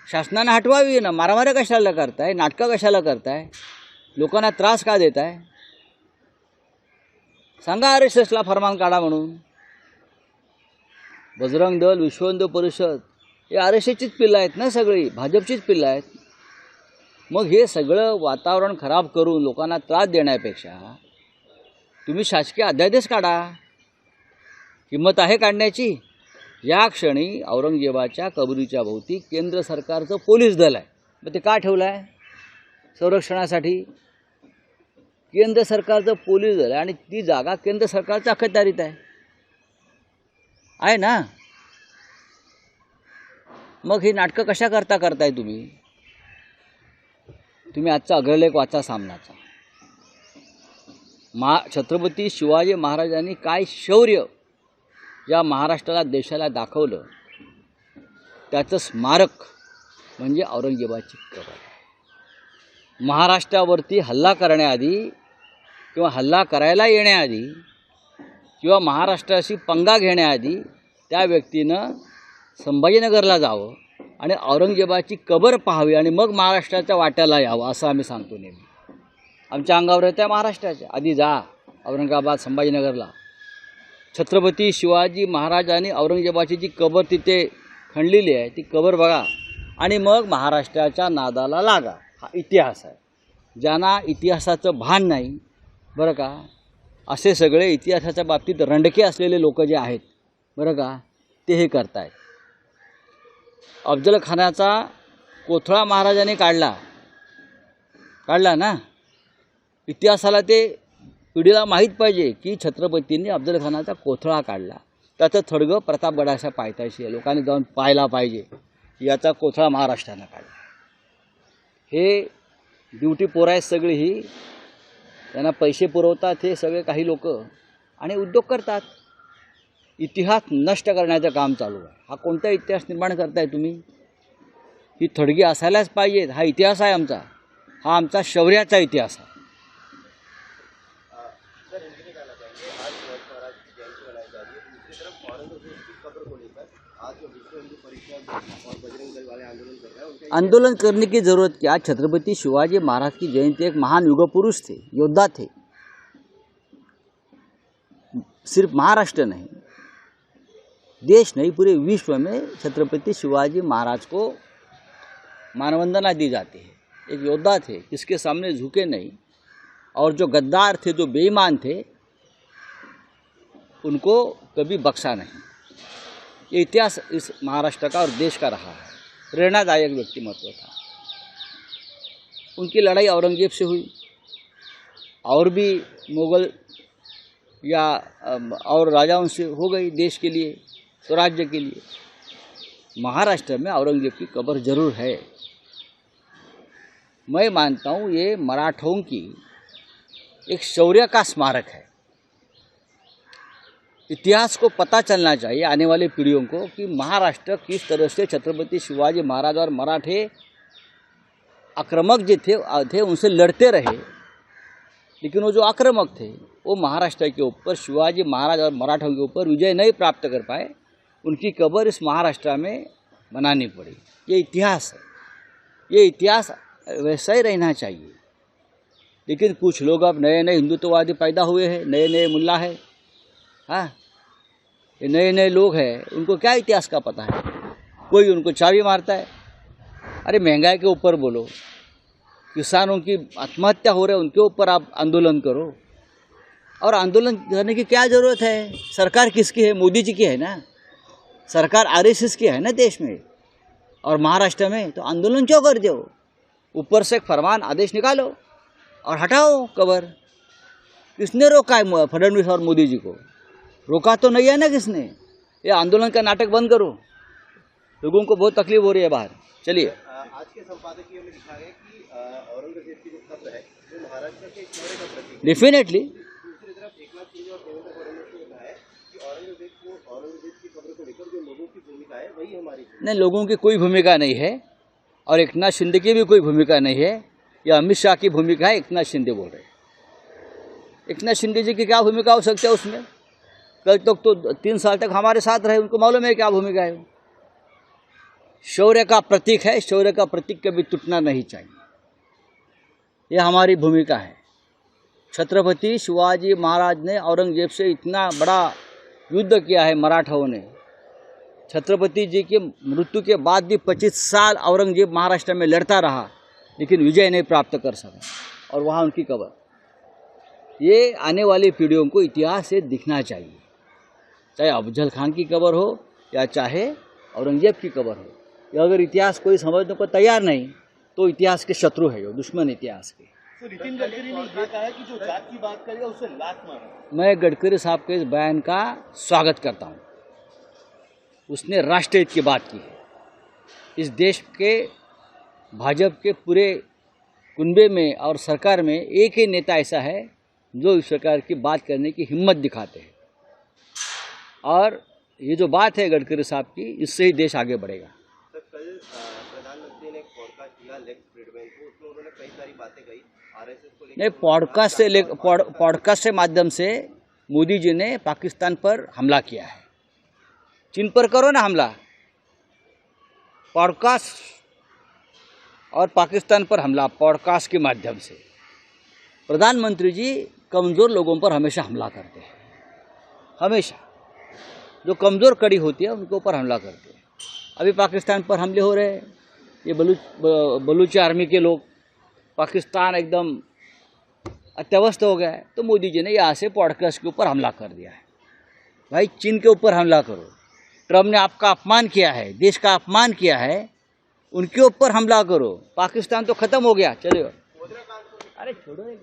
शासनाने हटवावी ना. मारामाऱ्या कशाला करताय, नाटकं कशाला करताय, लोकांना त्रास का देताय? सांगा RSSला फरमान काढा म्हणून. बजरंग दल, विश्व हिंदू परिषद हे RSSचीच पिल्लं आहेत ना, सगळी भाजपचीच पिल्लं आहेत. मग हे सगळं वातावरण खराब करून लोकांना त्रास देण्यापेक्षा तुम्ही शासकीय अध्यादेश काढा. किंमत आहे काढण्याची. या क्षणी औरंगजेबाच्या कबरीच्या भोवती केंद्र सरकारचं पोलीस दल आहे. मग ते का ठेवलं आहे? संरक्षणासाठी. केंद्र सरकारचं पोलीस दल आहे आणि ती जागा केंद्र सरकारच्या अखत्यारीत आहे ना. मग ही नाटकं कशा करताय तुम्ही? तुम्ही आजचा अग्रलेख वाचा सामनाचा. छत्रपती शिवाजी महाराजांनी काय शौर्य या महाराष्ट्राला, देशाला दाखवलं, त्याचं स्मारक म्हणजे औरंगजेबाची कबर. महाराष्ट्रावरती हल्ला करण्याआधी किंवा हल्ला करायला येण्याआधी किंवा महाराष्ट्राशी पंगा घेण्याआधी त्या व्यक्तीनं संभाजीनगरला जावं आणि औरंगजेबाची कबर पाहावी आणि मग महाराष्ट्राच्या वाट्याला यावं, असं आम्ही सांगतो नेहमी. आमच्या अंगावर येत्या महाराष्ट्राच्या. आधी जा औरंगाबाद, संभाजीनगरला. छत्रपती शिवाजी महाराजांनी औरंगजेबाची जी कबर तिथे खणलेली आहे ती कबर बघा आणि मग महाराष्ट्राच्या नादाला लागा. हा इतिहास आहे. ज्यांना इतिहासाचं भान नाही बरं का, असे सगळे इतिहासाच्या बाबतीत रंडके असलेले लोक जे आहेत बरं का, ते हे करतायत. अफजलखानाचा कोथळा महाराजांनी काढला ना. इतिहासाला ते पिढीला माहीत पाहिजे की छत्रपतींनी अफजलखानाचा कोथळा काढला. त्याचं थडगं प्रतापगडाच्या पायथ्याशी आहे. लोकांनी जाऊन पाहायला पाहिजे की याचा कोथळा महाराष्ट्रानं काढला. हे ड्युटी पोरं आहेत सगळी. ही त्यांना पैसे पुरवतात हे सगळे काही लोक आणि उद्योग करतात. इतिहास नष्ट करण्याचं काम चालू आहे. हा कोणता इतिहास निर्माण करताय तुम्ही? ही थडगी असायलाच पाहिजेत. हा इतिहास आहे आमचा. हा आमचा शौर्याचा इतिहास आहे. आंदोलन करने की ज़रूरत क्या? छत्रपति शिवाजी महाराज की जयंती एक महान युग पुरुष थे, योद्धा थे. सिर्फ महाराष्ट्र नहीं, देश नहीं, पूरे विश्व में छत्रपति शिवाजी महाराज को मानवंदना दी जाती है. एक योद्धा थे, किसके सामने झुके नहीं, और जो गद्दार थे, जो बेईमान थे, उनको कभी बख्शा नहीं. ये इतिहास इस महाराष्ट्र का और देश का रहा है. प्रेरणादायक व्यक्तिमत्व था. उनकी लड़ाई औरंगजेब से हुई और भी मुग़ल या और राजाओं से हो गई देश के लिए, स्वराज्य के लिए. महाराष्ट्र में औरंगजेब की कब्र जरूर है. मैं मानता हूँ ये मराठों की एक शौर्य का स्मारक है. इतिहास को पता चलना चाहिए आने वाली पीढ़ियों को कि महाराष्ट्र किस तरह से छत्रपति शिवाजी महाराज और मराठे आक्रामक जो थे उनसे लड़ते रहे. लेकिन वो जो आक्रामक थे वो महाराष्ट्र के ऊपर, शिवाजी महाराज और मराठों के ऊपर विजय नहीं प्राप्त कर पाए. उनकी कब्र इस महाराष्ट्र में बनानी पड़ी. ये इतिहास है. ये इतिहास वैसा ही रहना चाहिए. लेकिन कुछ लोग अब नए नए हिंदुत्ववादी पैदा हुए हैं, नए नए मुल्ला है. हाँ, ये नए नए लोग हैं, उनको क्या इतिहास का पता है. कोई उनको चाबी मारता है. अरे महंगाई के ऊपर बोलो, किसानों की आत्महत्या हो रहे हैं उनके ऊपर आप आंदोलन करो. और आंदोलन करने की क्या ज़रूरत है? सरकार किसकी है? मोदी जी की है ना. सरकार RSS की है ना देश में और महाराष्ट्र में. तो आंदोलन क्यों करते हो? ऊपर से एक फरमान आदेश निकालो और हटाओ कबर. किसने रोका है फडणवीस और मोदी जी को? रोका तो नहीं है ना किसने. ये आंदोलन का नाटक बंद करो. लोगों को बहुत तकलीफ हो रही है बाहर. चलिए. आज के संपादकीय में लिखा है कि औरंगजेब की जो कब्र है वो महाराष्ट्र के शौर्य का प्रतीक है. डेफिनेटली. दूसरी तरफ एकनाथ शिंदे और देवेंद्र फडणवीस ने कहा है कि औरंगजेब की कब्र को लेकर जो लोगों की भूमिका है वही हमारी. नहीं, लोगों की कोई भूमिका नहीं है और एकनाथ शिंदे की भी कोई भूमिका नहीं है. यह अमित शाह की भूमिका है. एकनाथ शिंदे बोल रहे हैं. एकनाथ शिंदे जी की क्या भूमिका हो सकती है उसमें? कल तक तो 3 साल तक हमारे साथ रहे, उनको मालूम है क्या भूमिका है. शौर्य का प्रतीक है, शौर्य का प्रतीक कभी टूटना नहीं चाहिए। ये हमारी भूमिका है। छत्रपति शिवाजी महाराज ने औरंगजेब से इतना बड़ा युद्ध किया है मराठाओं ने। छत्रपति जी की मृत्यु के बाद भी 25 साल औरंगजेब महाराष्ट्र में लड़ता रहा, लेकिन विजय नहीं प्राप्त कर सका। और वहाँ उनकी कब्र, ये आने वाली पीढ़ियों को इतिहास से दिखना चाहिए, चाहे अफजल खान की कब्र हो या चाहे औरंगजेब की कब्र हो। या अगर इतिहास कोई समझने को तैयार नहीं तो इतिहास के शत्रु है, वो दुश्मन इतिहास के। तो नितिन गडकरी ने ये कहा है कि जो जात की बात करेगा उसे लात मारो। मैं गडकरी साहब के इस बयान का स्वागत करता हूँ। उसने राष्ट्र हित की बात की है। इस देश के भाजपा के पूरे कुनबे में और सरकार में एक ही नेता ऐसा है जो इस सरकार की बात करने की हिम्मत दिखाते हैं। और ये जो बात है गडकरी साहब की, इससे ही देश आगे बढ़ेगा। तो कल प्रधानमंत्री ने एक पॉडकास्ट किया लेक्स फ्रीडमैन को, उसमें उन्होंने कई सारी बातें कही आरएसएस को लेकर। नहीं, पॉडकास्ट के माध्यम से मोदी जी ने पाकिस्तान पर हमला किया है। चीन पर करो ना हमला, पॉडकास्ट और पाकिस्तान पर हमला पॉडकास्ट के माध्यम से। प्रधानमंत्री जी कमज़ोर लोगों पर हमेशा हमला करते हैं, हमेशा जो कमज़ोर कड़ी होती है उनके ऊपर हमला करते हैं। अभी पाकिस्तान पर हमले हो रहे हैं, ये बलूच आर्मी के लोग, पाकिस्तान एकदम अत्यवस्थ हो गया है। तो मोदी जी ने यहाँ से पॉडकास्ट के ऊपर हमला कर दिया है। भाई चीन के ऊपर हमला करो, ट्रम्प ने आपका अपमान किया है, देश का अपमान किया है, उनके ऊपर हमला करो। पाकिस्तान तो ख़त्म हो गया, चलो। अरे छोड़ो एक